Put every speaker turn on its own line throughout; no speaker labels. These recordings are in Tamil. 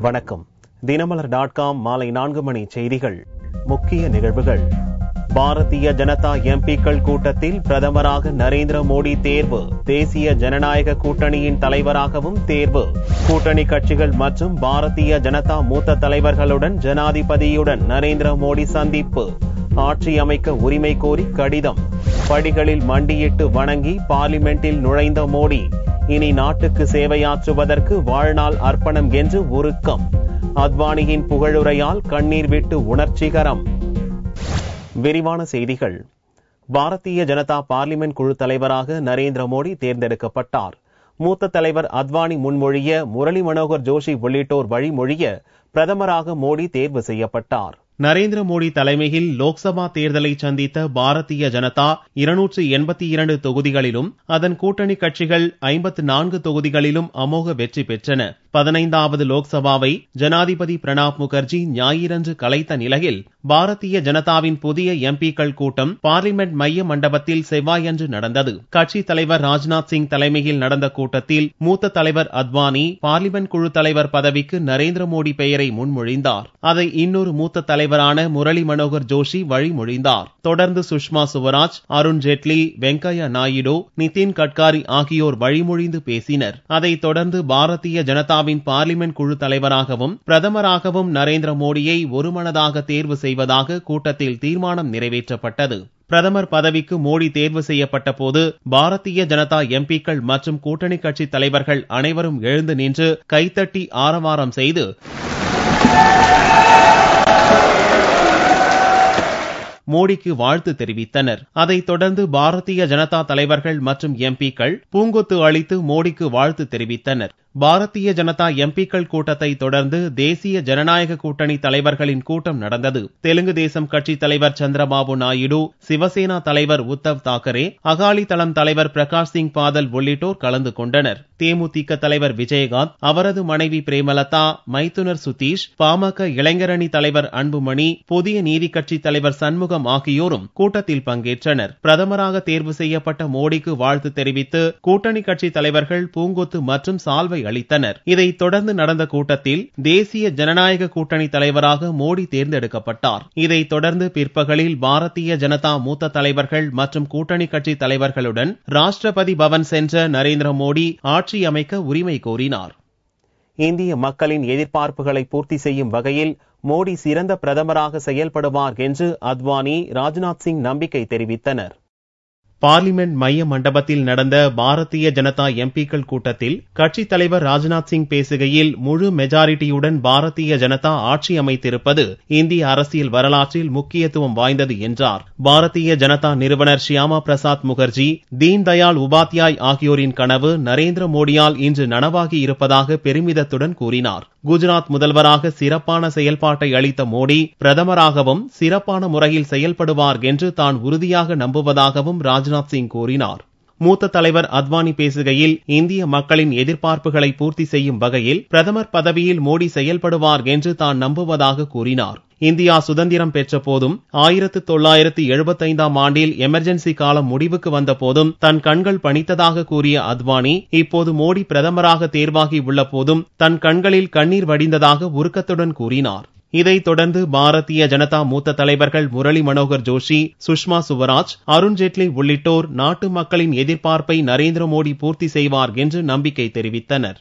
வணக்கம். தினமலர்.com மாலை 4 மணி செய்திகள். முக்கிய நிகழ்வுகள். பாரதிய ஜனதா எம்பிக்கள் கூட்டத்தில் பிரதமராக நரேந்திர மோடி தேர்வு. தேசிய ஜனநாயக கூட்டணியின் தலைவராகவும் தேர்வு. கூட்டணி கட்சிகள் மற்றும் பாரதிய ஜனதா மூத்த தலைவர்களுடன் ஜனாதிபதியுடன் நரேந்திர மோடி சந்திப்பு. ஆட்சி அமைக்க உரிமை கோரி கடிதம். படிகளில் மண்டியிட்டு வணங்கி பார்லிமெண்டில் நுழைந்த மோடி, இனி நாட்டுக்கு சேவையாற்றுவதற்கு வாழ்நாள் அர்ப்பணம் என்று உருக்கம். அத்வானியின் புகழுரையால் கண்ணீர் விட்டு உணர்ச்சிகரம். விரிவான செய்திகள். பாரதிய ஜனதா பார்லிமெண்ட் குழு தலைவராக நரேந்திர மோடி தேர்ந்தெடுக்கப்பட்டார். மூத்த தலைவர் அத்வானி முன்மொழிய, முரளி மனோகர் ஜோஷி உள்ளிட்டோர் வழிமொழிய பிரதமராக மோடி தேர்வு செய்யப்பட்டார். நரேந்திர மோடி தலைமையில் லோக்சபா தேர்தலை சந்தித்த பாரதிய ஜனதா 282 தொகுதிகளிலும் அதன் கூட்டணி கட்சிகள் 54 தொகுதிகளிலும் அமோக வெற்றி பெற்றன. 15வது லோக்சபாவை ஜனாதிபதி பிரணாப் முகர்ஜி ஞாயிறன்று கலைத்த நிலையில் பாரதிய ஜனதாவின் புதிய எம்பிக்கள் கூட்டம் பார்லிமெண்ட் மைய மண்டபத்தில் செவ்வாயன்று நடந்தது. கட்சி தலைவர் ராஜ்நாத் சிங் தலைமையில் நடந்த கூட்டத்தில் மூத்த தலைவர் அத்வானி பார்லிமெண்ட் குழு தலைவர் பதவிக்கு நரேந்திர மோடி பெயரை முன்மொழிந்தார். அதை இன்னொரு மூத்த தலைவரான முரளி மனோகர் ஜோஷி வழிமொழிந்தார். தொடர்ந்து சுஷ்மா சுவராஜ், அருண் ஜேட்லி, வெங்கையா நாயுடு, நிதின் கட்காரி ஆகியோர் வழிமொழிந்து பேசினர். அதைத் தொடர்ந்து பாரதிய ஜனதாவின் பார்லிமெண்ட் குழு தலைவராகவும் பிரதமராகவும் நரேந்திர மோடியை ஒருமனதாக தேர்வு செய்வதாக கூட்டத்தில் தீர்மானம் நிறைவேற்றப்பட்டது. பிரதமர் பதவிக்கு மோடி தேர்வு செய்யப்பட்ட போது பாரதிய ஜனதா எம்பிக்கள் மற்றும் கூட்டணி கட்சி தலைவர்கள் அனைவரும் எழுந்து நின்று கைத்தட்டி ஆரவாரம் செய்து மோடிக்கு வாழ்த்து தெரிவித்தனர். அதைத் தொடர்ந்து பாரதிய ஜனதா தலைவர்கள் மற்றும் எம்பிக்கள் பூங்கொத்து அளித்து மோடிக்கு வாழ்த்து தெரிவித்தனர். பாரதிய ஜனதா எம்பிக்கள் கூட்டத்தை தொடர்ந்து தேசிய ஜனநாயக கூட்டணி தலைவர்களின் கூட்டம் நடந்தது. தெலுங்கு தேசம் கட்சி தலைவர் சந்திரபாபு நாயுடு, சிவசேனா தலைவர் உத்தவ் தாக்கரே, அகாலி தளம் தலைவர் பிரகாஷ் சிங் பாதல் உள்ளிட்டோர் கலந்து கொண்டனர். தேமுதிக தலைவர் விஜயகாந்த், அவரது மனைவி பிரேமலதா, மைத்துனர் சுதீஷ், பாமக இளைஞரணி தலைவர் அன்புமணி, புதிய நீதி கட்சி தலைவர் சண்முகம் ஆகியோரும் கூட்டத்தில் பங்கேற்றனர். பிரதமராக தேர்வு செய்யப்பட்ட மோடிக்கு வாழ்த்து தெரிவித்து கூட்டணி கட்சி தலைவர்கள் பூங்கொத்து மற்றும் சால்வை அளித்தனர். இதைத் தொடர்ந்து நடந்த கூட்டத்தில் தேசிய ஜனநாயக கூட்டணி தலைவராக மோடி தேர்ந்தெடுக்கப்பட்டார். இதைத் தொடர்ந்து பிற்பகலில் பாரதிய ஜனதா மூத்த தலைவர்கள் மற்றும் கூட்டணி கட்சி தலைவர்களுடன் ராஷ்டிரபதி பவன் சென்ற நரேந்திர மோடி ஆட்சி அமைக்க உரிமை கோரினார். இந்திய மக்களின் எதிர்பார்ப்புகளை பூர்த்தி செய்யும் வகையில் மோடி சிறந்த பிரதமராக செயல்படுவார் என்று அத்வானி, ராஜ்நாத் சிங் நம்பிக்கை தெரிவித்தனர். பார்லிமெண்ட் மைய மண்டபத்தில் நடந்த பாரதிய ஜனதா எம்பிக்கள் கூட்டத்தில் கட்சித் தலைவர் ராஜ்நாத் சிங் பேசுகையில், முழு மெஜாரிட்டியுடன் பாரதிய ஜனதா ஆட்சி அமைத்திருப்பது இந்திய அரசியல் வரலாற்றில் முக்கியத்துவம் வாய்ந்தது என்றார். பாரதிய ஜனதா நிறுவனர் ஷியாமா பிரசாத் முகர்ஜி, தீன் தயாள் உபாத்யாய் ஆகியோரின் கனவு நரேந்திர மோடியால் இன்று நனவாகி இருப்பதாக பெருமிதத்துடன் கூறினார். குஜராத் முதல்வராக சிறப்பான செயல்பாட்டை அளித்த மோடி பிரதமராகவும் சிறப்பான முறையில் செயல்படுவார் என்று தான் உறுதியாக நம்புவதாகவும் ராஜ்நாத் சிங் கூறினார். மூத்த தலைவர் அத்வானி பேசுகையில், இந்திய மக்களின் எதிர்பார்ப்புகளை பூர்த்தி செய்யும் வகையில் பிரதமர் பதவியில் மோடி செயல்படுவார் என்று தான் நம்புவதாக கூறினார். இந்தியா சுதந்திரம் பெற்ற போதும் 1975ஆம் ஆண்டில் எமர்ஜென்சி காலம் முடிவுக்கு வந்த போதும் தன் கண்கள் பணித்ததாக கூறிய அத்வானி, இப்போது மோடி பிரதமராக தேர்வாகி உள்ள போதும் தன் கண்களில் கண்ணீர் வடிந்ததாக உருக்கத்துடன் கூறினார். இதைத் தொடர்ந்து பாரதிய ஜனதா மூத்த தலைவர்கள் முரளி மனோகர் ஜோஷி, சுஷ்மா சுவராஜ், அருண் ஜேட்லி உள்ளிட்டோர் நாட்டு மக்களின் எதிர்பார்ப்பை நரேந்திர மோடி பூர்த்தி செய்வார் என்று நம்பிக்கை தெரிவித்தனர்.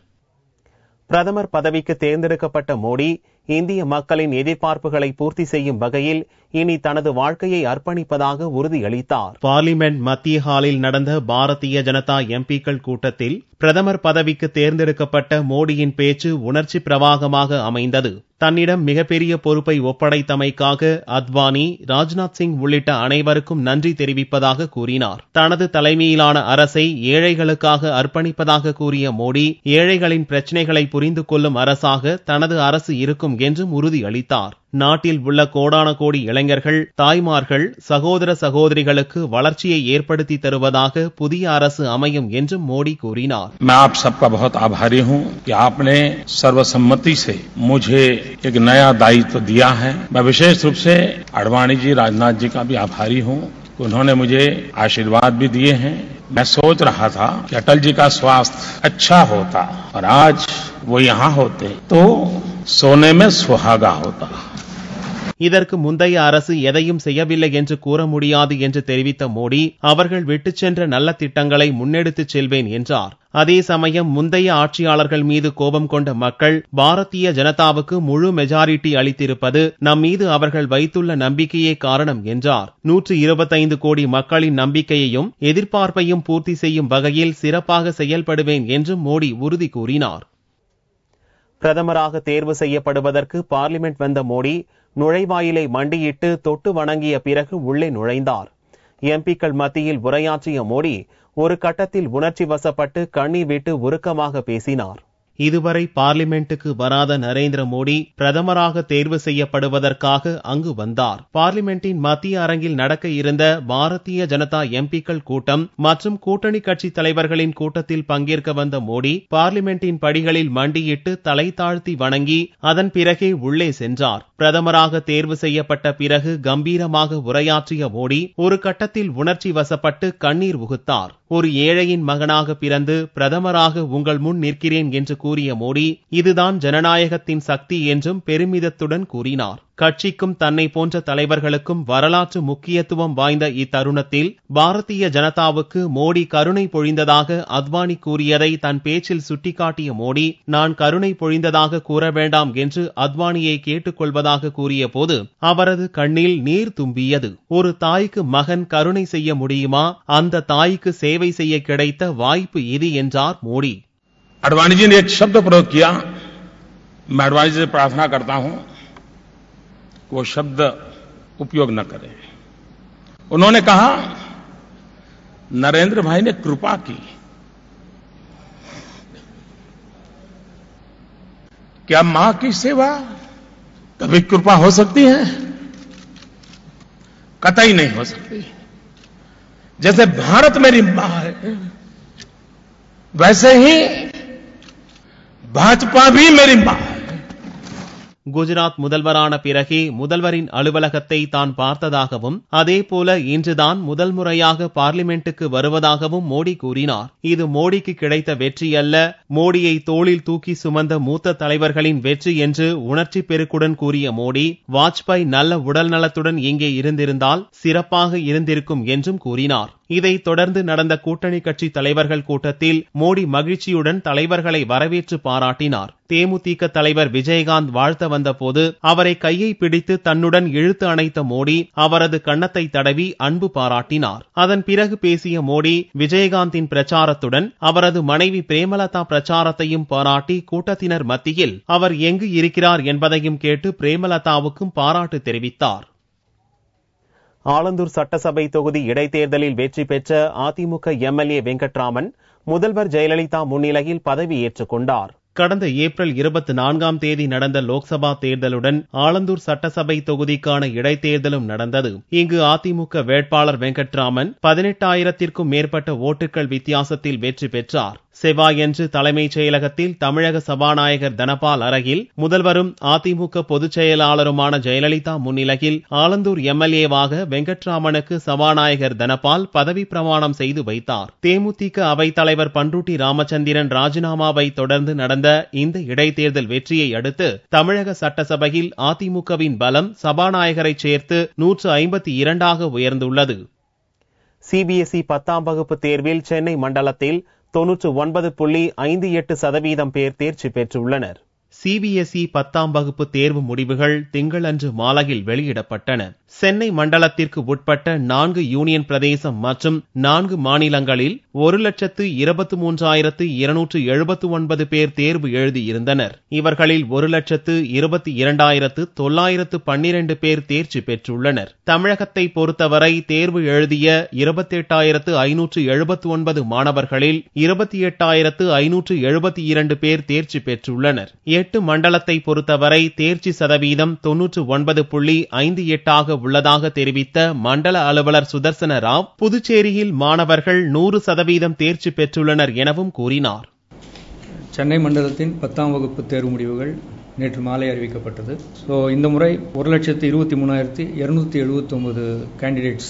பிரதமர் பதவிக்கு தேர்ந்தெடுக்கப்பட்ட மோடி இந்திய மக்களின் எதிர்பார்ப்புகளை பூர்த்தி செய்யும் வகையில் இனி தனது வாழ்க்கையை அர்ப்பணிப்பதாக உறுதியளித்தார். பார்லிமெண்ட் மத்திய ஹாலில் நடந்த பாரதிய ஜனதா எம்பிக்கள் கூட்டத்தில் பிரதமர் பதவிக்கு தேர்ந்தெடுக்கப்பட்ட மோடியின் பேச்சு உணர்ச்சி பிரவாகமாக அமைந்தது. தன்னிடம் மிகப்பெரிய பொறுப்பை ஒப்படைத்தமைக்காக அத்வானி, ராஜ்நாத் சிங் உள்ளிட்ட அனைவருக்கும் நன்றி தெரிவிப்பதாக கூறினார். தனது தலைமையிலான அரசை ஏழைகளுக்காக அர்ப்பணிப்பதாக கூறிய மோடி, ஏழைகளின் பிரச்சினைகளை புரிந்து கொள்ளும் அரசாக தனது அரசு இருக்கும் என்றும் உறுதியளித்தார். நாட்டில் உள்ள கோடான கோடி இளைஞர்கள், தாய்மார்கள், சகோதர சகோதரிகளுக்கு வளர்ச்சியை ஏற்படுத்தி தருவதாக புதிய அரசு அமையும் என்றும் மோடி கூறினார்.
मैं आप सबका बहुत आभारी हूं कि आपने सर्वसम्मति से मुझे एक नया दायित्व दिया है। मैं विशेष रूप से आडवाणी जी, राजनाथ जी का भी आभारी हूं। उन्होंने मुझे आशीर्वाद भी दिए हैं। मैं सोच रहा था कि अटल जी का स्वास्थ्य अच्छा होता और आज वो यहाँ होते तो सोने में सुहागा होता।
இதற்கு முந்தைய அரசு எதையும் செய்யவில்லை என்று கூற முடியாது என்று தெரிவித்த மோடி அவர்கள் விட்டுச் சென்ற நல்ல திட்டங்களை முன்னெடுத்துச் செல்வேன் என்றார். அதே சமயம் முந்தைய ஆட்சியாளர்கள் மீது கோபம் கொண்ட மக்கள் பாரதிய ஜனதாவுக்கு முழு மெஜாரிட்டி அளித்திருப்பது நம் மீது அவர்கள் வைத்துள்ள நம்பிக்கையே காரணம் என்றார். 125 கோடி மக்களின் நம்பிக்கையையும் எதிர்பார்ப்பையும் பூர்த்தி செய்யும் வகையில் சிறப்பாக செயல்படுவேன் என்று மோடி உறுதி கூறினார். பிரதமராக தேர்வு செய்யப்படுவதற்கு பார்லிமெண்ட் வந்த மோடி நுழைவாயிலை மண்டியிட்டு தொட்டு வணங்கிய பிறகு உள்ளே நுழைந்தார். எம்பிக்கள் மத்தியில் உரையாற்றிய மோடி ஒரு கட்டத்தில் உணர்ச்சி வசப்பட்டு கண்ணீர் விட்டு உருக்கமாக பேசினார். இதுவரை பார்லிமெண்ட்டுக்கு வராத நரேந்திர மோடி பிரதமராக தேர்வு செய்யப்படுவதற்காக அங்கு வந்தார். பார்லிமெண்டின் மத்திய அரங்கில் நடக்க இருந்த பாரதிய ஜனதா எம்பிக்கள் கூட்டம் மற்றும் கூட்டணி கட்சி தலைவர்களின் கூட்டத்தில் பங்கேற்க வந்த மோடி பார்லிமெண்டின் படிகளில் மண்டியிட்டு தலை தாழ்த்தி வணங்கி அதன் பிறகே உள்ளே சென்றார். பிரதமராக தேர்வு செய்யப்பட்ட பிறகு கம்பீரமாக உரையாற்றிய மோடி ஒரு கட்டத்தில் உணர்ச்சி வசப்பட்டு கண்ணீர் உகுத்தார். ஒரு ஏழையின் மகனாக பிறந்து பிரதமராக உங்கள் முன் நிற்கிறேன் என்று கூறிய மோடி இதுதான் ஜனநாயகத்தின் சக்தி என்றும் பெருமிதத்துடன் கூறினார். கட்சிக்கும் தன்னை போன்ற தலைவர்களுக்கும் வரலாற்று முக்கியத்துவம் வாய்ந்த இத்தருணத்தில் பாரதிய ஜனதாவுக்கு மோடி கருணை பொழிந்ததாக அத்வானி கூறியதை தன் பேச்சில் சுட்டிக்காட்டிய மோடி நான் கருணை பொழிந்ததாக கூற வேண்டாம் என்று அத்வானியை கேட்டுக் கொள்வதாக கூறிய போது அவரது கண்ணில் நீர் தும்பியது. ஒரு தாய்க்கு மகன் கருணை செய்ய முடியுமா? அந்த தாய்க்கு சேவை செய்ய கிடைத்த வாய்ப்பு இது என்றார் மோடி.
अडवाणी जी ने एक शब्द प्रयोग किया, मैं अडवाणी जी से प्रार्थना करता हूं वो शब्द उपयोग न करें. उन्होंने कहा नरेंद्र भाई ने कृपा की. क्या मां की सेवा कभी कृपा हो सकती है? कतई नहीं हो सकती. जैसे भारत मेरी मां है वैसे ही भाजपा भी मेरी मां है.
குஜராத் முதல்வரான பிறகே முதல்வரின் அலுவலகத்தை தான் பார்த்ததாகவும் அதேபோல இன்றுதான் முதல் முறையாக பார்லிமெண்ட்டுக்கு வருவதாகவும் மோடி கூறினார். இது மோடிக்கு கிடைத்த வெற்றி அல்ல, மோடியை தோளில் தூக்கி சுமந்த மூத்த தலைவர்களின் வெற்றி என்று உணர்ச்சி பெருக்குடன் கூறிய மோடி வாஜ்பாய் நல்ல உடல் நலத்துடன் இங்கே இருந்திருந்தால் சிறப்பாக இருந்திருக்கும் என்றும் கூறினார். இதைத் தொடர்ந்து நடந்த கூட்டணி கட்சி தலைவர்கள் கூட்டத்தில் மோடி மகிழ்ச்சியுடன் தலைவர்களை வரவேற்று பாராட்டினார். தேமுதிக தலைவர் விஜயகாந்த் வாழ்த்த வந்தபோது அவரை கையை பிடித்து தன்னுடன் இழுத்து அணைத்த மோடி அவரது கன்னத்தை தடவி அன்பு பாராட்டினார். அதன் பிறகு பேசிய மோடி விஜயகாந்தின் பிரச்சாரத்துடன் அவரது மனைவி பிரேமலதா பிரச்சாரத்தையும் பாராட்டி கூட்டத்தினர் மத்தியில் அவர் எங்கு இருக்கிறார் என்பதையும் கேட்டு பிரேமலதாவுக்கும் பாராட்டு தெரிவித்தார். ஆலந்தூர் சட்டசபை தொகுதி இடைத்தேர்தலில் வெற்றி பெற்ற அதிமுக எம்எல்ஏ வெங்கட்ராமன் முதல்வர் ஜெயலலிதா முன்னிலையில் பதவி ஏற்றுக் கொண்டார். கடந்த ஏப்ரல் 24ஆம் தேதி நடந்த லோக்சபா தேர்தலுடன் ஆலந்தூர் சட்டசபை தொகுதிக்கான இடைத்தேர்தலும் நடந்தது. இங்கு அதிமுக வேட்பாளர் வெங்கட்ராமன் 18,000க்கும் மேற்பட்ட ஓட்டுகள் வித்தியாசத்தில் வெற்றி பெற்றார். செவ்வாயன்று தலைமைச் செயலகத்தில் தமிழக சபாநாயகர் தனபால் அறையில் முதல்வரும் அதிமுக பொதுச் செயலாளருமான ஜெயலலிதா முன்னிலையில் ஆலந்தூர் எம்எல்ஏவாக வெங்கட்ராமனுக்கு சபாநாயகர் தனபால் பதவி பிரமாணம் செய்து வைத்தார். தேமுதிக அவைத்தலைவர் பண்ருட்டி ராமச்சந்திரன் ராஜினாமாவை தொடர்ந்து நடந்த இந்த இடைத்தேர்தல் வெற்றியை அடுத்து தமிழக சட்டசபையில் அதிமுகவின் பலம் சபாநாயகரை சேர்த்து 152ஆக உயர்ந்துள்ளது. சிபிஎஸ்இ 10ஆம் வகுப்பு தேர்வில் சென்னை மண்டலத்தில் 99.58% பேர் தேர்ச்சி பெற்றுள்ளனர். சிபிஎஸ்இ 10ஆம் வகுப்பு தேர்வு முடிவுகள் திங்களன்று மாலையில் வெளியிடப்பட்டன. சென்னை மண்டலத்திற்கு உட்பட்ட 4 யூனியன் பிரதேசம் மற்றும் 4 மாநிலங்களில் 1,23,279 பேர் தேர்வு எழுதியிருந்தனர். இவர்களில் 1,22,912 பேர் தேர்ச்சி பெற்றுள்ளனர். தமிழகத்தை பொறுத்தவரை தேர்வு எழுதிய 28,579 மாணவர்களில் 28,572 பேர் தேர்ச்சி பெற்றுள்ளனர். 8 மண்டலத்தை பொறுத்தவரை தேர்ச்சி சதவீதம் 99.58 உள்ளதாக தெரிவித்த மண்டல அலுவலர் சுதர்சன ராவ் புதுச்சேரியில் மாணவர்கள் 100% தேர்ச்சி பெற்றுள்ளனர் எனவும் கூறினார்.
சென்னை மண்டலத்தின் 10ஆம் வகுப்பு தேர்வு முடிவுகள் நேற்று மாலை அறிவிக்கப்பட்டது. இந்த முறை 1,23,279 candidates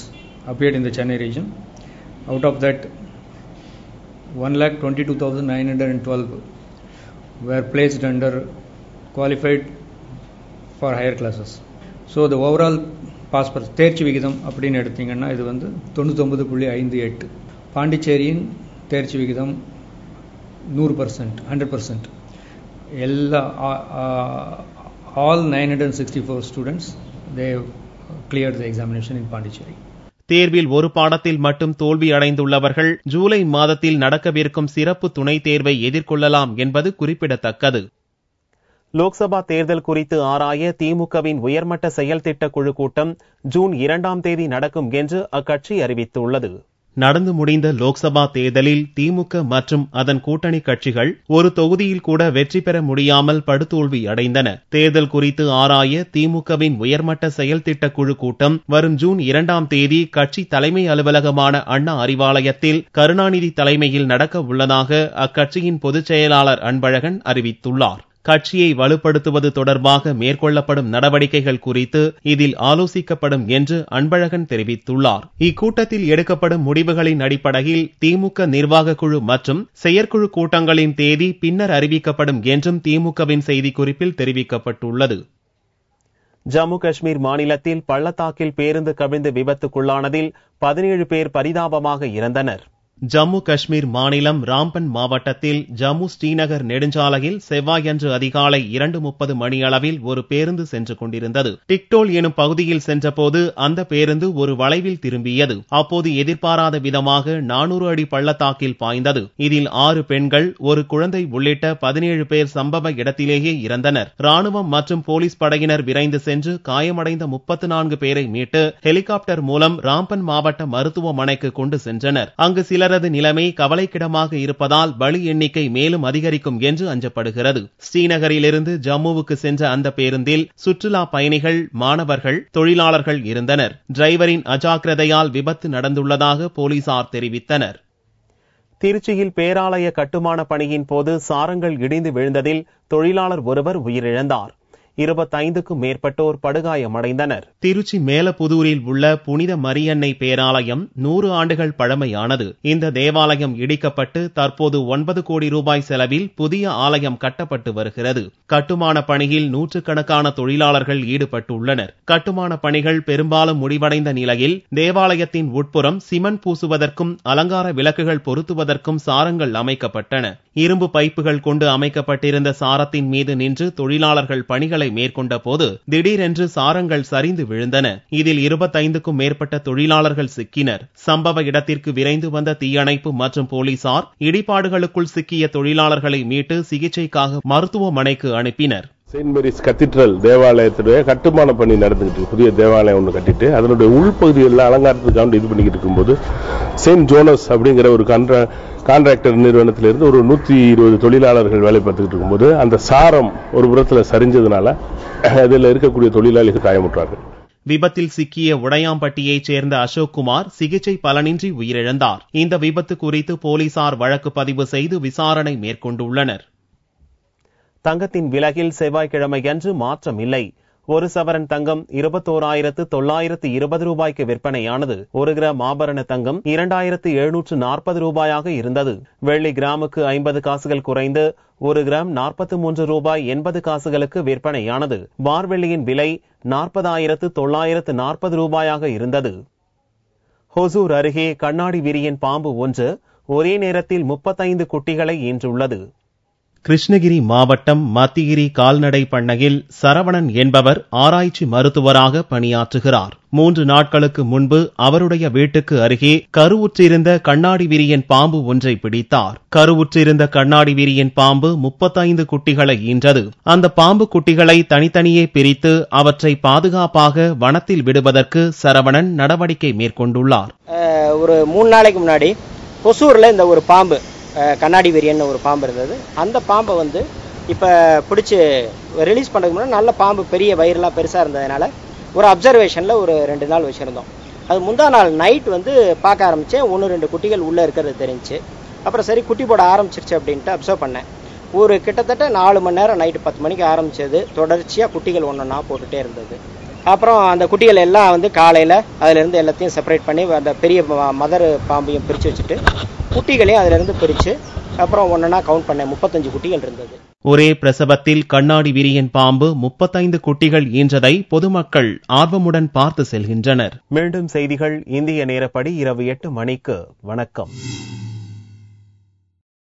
appeared in the Chennai region. Out of that 1,22,912 were placed under qualified for higher classes. So the overall pass தேர்ச்சி விகிதம் அப்படின்னு எடுத்தீங்கன்னா இது வந்து 99.58. பாண்டிச்சேரியின் தேர்ச்சி விகிதம் 100%, 100%. எல்லா all 964 students they cleared the examination in Pondicherry.
தேர்வில் ஒரு பாடத்தில் மட்டும் தோல்வி அடைந்துள்ளவர்கள் ஜூலை மாதத்தில் நடக்கவிருக்கும் சிறப்பு துணைத் தேர்வை எதிர்கொள்ளலாம் என்பது குறிப்பிடத்தக்கது. லோக்சபா தேர்தல் குறித்து ஆராய திமுகவின் உயர்மட்ட செயல் திட்ட குழு கூட்டம் ஜூன் 2ஆம் தேதி நடக்கும் என்று அக்கட்சி அறிவித்துள்ளது. நடந்து முடிந்த லோக்சபா தேர்தலில் திமுக மற்றும் அதன் கூட்டணி கட்சிகள் ஒரு தொகுதியில் கூட வெற்றி பெற முடியாமல் படுதோல்வி அடைந்தன. தேர்தல் குறித்து ஆராய திமுகவின் உயர்மட்ட செயல் திட்ட குழு கூட்டம் வரும் ஜூன் 2ஆம் தேதி கட்சி தலைமை அலுவலகமான அண்ணா அறிவாலயத்தில் கருணாநிதி தலைமையில் நடக்க உள்ளதாக அக்கட்சியின் பொதுச் செயலாளர் அன்பழகன் அறிவித்துள்ளார். கட்சியை வலுப்படுத்துவது தொடர்பாக மேற்கொள்ளப்படும் நடவடிக்கைகள் குறித்து இதில் ஆலோசிக்கப்படும் என்று அன்பழகன் தெரிவித்துள்ளார். இக்கூட்டத்தில் எடுக்கப்படும் முடிவுகளின் அடிப்படையில் திமுக நிர்வாக குழு மற்றும் செயற்குழு கூட்டங்களின் தேதி பின்னர் அறிவிக்கப்படும் என்றும் திமுகவின் செய்திக்குறிப்பில் தெரிவிக்கப்பட்டுள்ளது. ஜம்மு காஷ்மீர் மாநிலத்தில் பள்ளத்தாக்கில் பேருந்து கவிழ்ந்து விபத்துக்குள்ளானதில் 17 பேர் பரிதாபமாக இறந்தனர். ஜம்மு காஷ்மீர் மாநிலம் ராம்பன் மாவட்டத்தில் ஜம்மு ஸ்ரீநகர் நெடுஞ்சாலையில் செவ்வாயன்று அதிகாலை 2:30 மணியளவில் ஒரு பேருந்து சென்று கொண்டிருந்தது. டிக்டோல் எனும் பகுதியில் சென்றபோது அந்த பேருந்து ஒரு வளைவில் திரும்பியது. அப்போது எதிர்பாராத விதமாக 400 அடி பள்ளத்தாக்கில் பாய்ந்தது. இதில் 6 பெண்கள், ஒரு குழந்தை உள்ளிட்ட 17 பேர் சம்பவ இடத்திலேயே இறந்தனர். ராணுவம் மற்றும் போலீஸ் படையினர் விரைந்து சென்று காயமடைந்த 34 பேரை மீட்டு ஹெலிகாப்டர் மூலம் ராம்பன் மாவட்ட மருத்துவமனைக்கு கொண்டு சென்றனர். அங்கு சிலரது நிலைமை கவலைக்கிடமாக இருப்பதால் பலி எண்ணிக்கை மேலும் அதிகரிக்கும் என்று அஞ்சப்படுகிறது. ஸ்ரீநகரிலிருந்து ஜம்முவுக்கு சென்ற அந்த பேருந்தில் சுற்றுலா பயணிகள், மாணவர்கள், தொழிலாளர்கள் இருந்தனர். டிரைவரின் அஜாக்கிரதையால் விபத்து நடந்துள்ளதாக போலீசார் தெரிவித்தனர். திருச்சியில் பேராலய கட்டுமான பணியின் போது சாரங்கள் இடிந்து விழுந்ததில் தொழிலாளர் ஒருவர் உயிரிழந்தார். 25க்கும் மேற்பட்டோர் படுகாயமடைந்தனர். திருச்சி மேலப்புதூரில் உள்ள புனித மரியன்னை பேராலயம் 100 ஆண்டுகள் பழமையானது. இந்த தேவாலயம் இடிக்கப்பட்டு தற்போது 9 கோடி ரூபாய் செலவில் புதிய ஆலயம் கட்டப்பட்டு வருகிறது. கட்டுமான பணியில் நூற்றுக்கணக்கான தொழிலாளர்கள் ஈடுபட்டுள்ளனர். கட்டுமான பணிகள் பெரும்பாலும் முடிவடைந்த நிலையில் தேவாலயத்தின் உட்புறம் சிமெண்ட் பூசுவதற்கும் அலங்கார விளக்குகள் பொருத்துவதற்கும் சாரங்கள் அமைக்கப்பட்டன. இரும்பு பைப்புகள் கொண்டு அமைக்கப்பட்டிருந்த சாரத்தின் மீது நின்று தொழிலாளர்கள் பணிகளை மேற்கொண்ட போது திடீரென்று சாரங்கள் சரிந்து விழுந்தன. இதில் 25க்கும் மேற்பட்ட தொழிலாளர்கள் சிக்கினர். சம்பவ இடத்திற்கு விரைந்து வந்த தீயணைப்பு மற்றும் போலீசார் இடிபாடுகளுக்குள் சிக்கிய தொழிலாளர்களை மீட்டு சிகிச்சைக்காக மருத்துவமனைக்கு அனுப்பினர்.
செயின்ட் மேரிஸ் கத்தீட்ரல் தேவாலயத்துடைய கட்டுமான பணி நடந்துகிட்டு இருக்கு. புதிய தேவாலயம் ஒன்று கட்டிட்டு அதனுடைய உள்பகுதியில் அலங்காரத்துக்காக இது பண்ணிக்கிட்டு இருக்கும்போது செயின்ட் ஜோனஸ் அப்படிங்கிற ஒரு கான்ட்ராக்டர் நிறுவனத்திலிருந்து ஒரு 120 தொழிலாளர்கள் வேலை பார்த்துக்கிட்டு இருக்கும்போது அந்த சாரம் ஒரு புறத்தில் சரிஞ்சதுனால அதில் இருக்கக்கூடிய தொழிலாளிகள் காயமுற்றார்கள்.
விபத்தில் சிக்கிய உடையாம்பட்டியைச் சேர்ந்த அசோக்குமார் சிகிச்சை பலனின்றி உயிரிழந்தார். இந்த விபத்து குறித்து போலீசார் வழக்கு பதிவு செய்து விசாரணை மேற்கொண்டுள்ளனர். தங்கத்தின் விலையில் செவ்வாய்க்கிழமையன்று மாற்றம் இல்லை. ஒரு சவரன் தங்கம் 21,920 ரூபாய்க்கு விற்பனையானது. 1 கிராம் ஆபரண தங்கம் 2,740 ரூபாயாக இருந்தது. வெள்ளி கிராமுக்கு 50 காசுகள் குறைந்து 1 கிராம் 43 ரூபாய் 80 காசுகளுக்கு விற்பனையானது. பார்வெள்ளியின் விலை 40,940 ரூபாயாக இருந்தது. ஹொசூர் அருகே கண்ணாடி விரியன் பாம்பு ஒன்று ஒரே நேரத்தில் 35 குட்டிகளை ஈன்றுள்ளது. கிருஷ்ணகிரி மாவட்டம் மத்திகிரி கால்நடை பண்ணையில் சரவணன் என்பவர் ஆராய்ச்சி மருத்துவராக பணியாற்றுகிறார். 3 நாட்களுக்கு முன்பு அவருடைய வீட்டுக்கு அருகே கருவுற்றிருந்த கண்ணாடி விரியன் பாம்பு ஒன்றை பிடித்தார். கருவுற்றிருந்த கண்ணாடி விரியன் பாம்பு 35 குட்டிகளை ஈன்றது. அந்த பாம்பு குட்டிகளை தனித்தனியே பிரித்து அவற்றை பாதுகாப்பாக வனத்தில் விடுவதற்கு சரவணன் நடவடிக்கை மேற்கொண்டுள்ளார்.
ஒரு 3 நாளைக்கு முன்னாடி ஒசூர்ல இந்த ஒரு பாம்பு கண்ணாடி விரியன் ஒரு பாம்பு இருந்தது. அந்த பாம்பை வந்து இப்போ பிடிச்சி ரிலீஸ் பண்ணுறதுக்கு முன்னாடி நல்ல பாம்பு, பெரிய வயிறுலாம் பெருசாக இருந்ததுனால ஒரு அப்சர்வேஷனில் ஒரு 2 நாள் வச்சுருந்தோம். அது முந்தா நாள் நைட் வந்து பார்க்க ஆரம்பித்தேன். 1-2 குட்டிகள் உள்ளே இருக்கிறது தெரிஞ்சு. அப்புறம் சரி குட்டி போட ஆரம்பிச்சிருச்சு அப்படின்ட்டு அப்சர்வ் பண்ணேன். ஒரு கிட்டத்தட்ட 4 மணி நேரம் நைட்டு 10 மணிக்கு ஆரம்பித்தது. தொடர்ச்சியாக குட்டிகள் ஒன்றா போட்டுகிட்டே இருந்தது. அப்புறம் அந்த குட்டிகள் எல்லாம் வந்து காலையில் அதிலேருந்து எல்லாத்தையும் செப்பரேட் பண்ணி அந்த பெரிய மதர் பாம்பையும் பிரித்து வச்சுட்டு குட்டிகளையும் அதிலிருந்து பிரித்து அப்புறம் ஒன்றா கவுண்ட் பண்ணேன். 35 குட்டிகள் இருந்தது.
ஒரே பிரசவத்தில் கண்ணாடி விரியன் பாம்பு 35 குட்டிகள் ஈன்றதை பொதுமக்கள் ஆர்வமுடன் பார்த்து செல்கின்றனர். மீண்டும் செய்திகள் இந்திய நேரப்படி இரவு 8 மணிக்கு. வணக்கம்.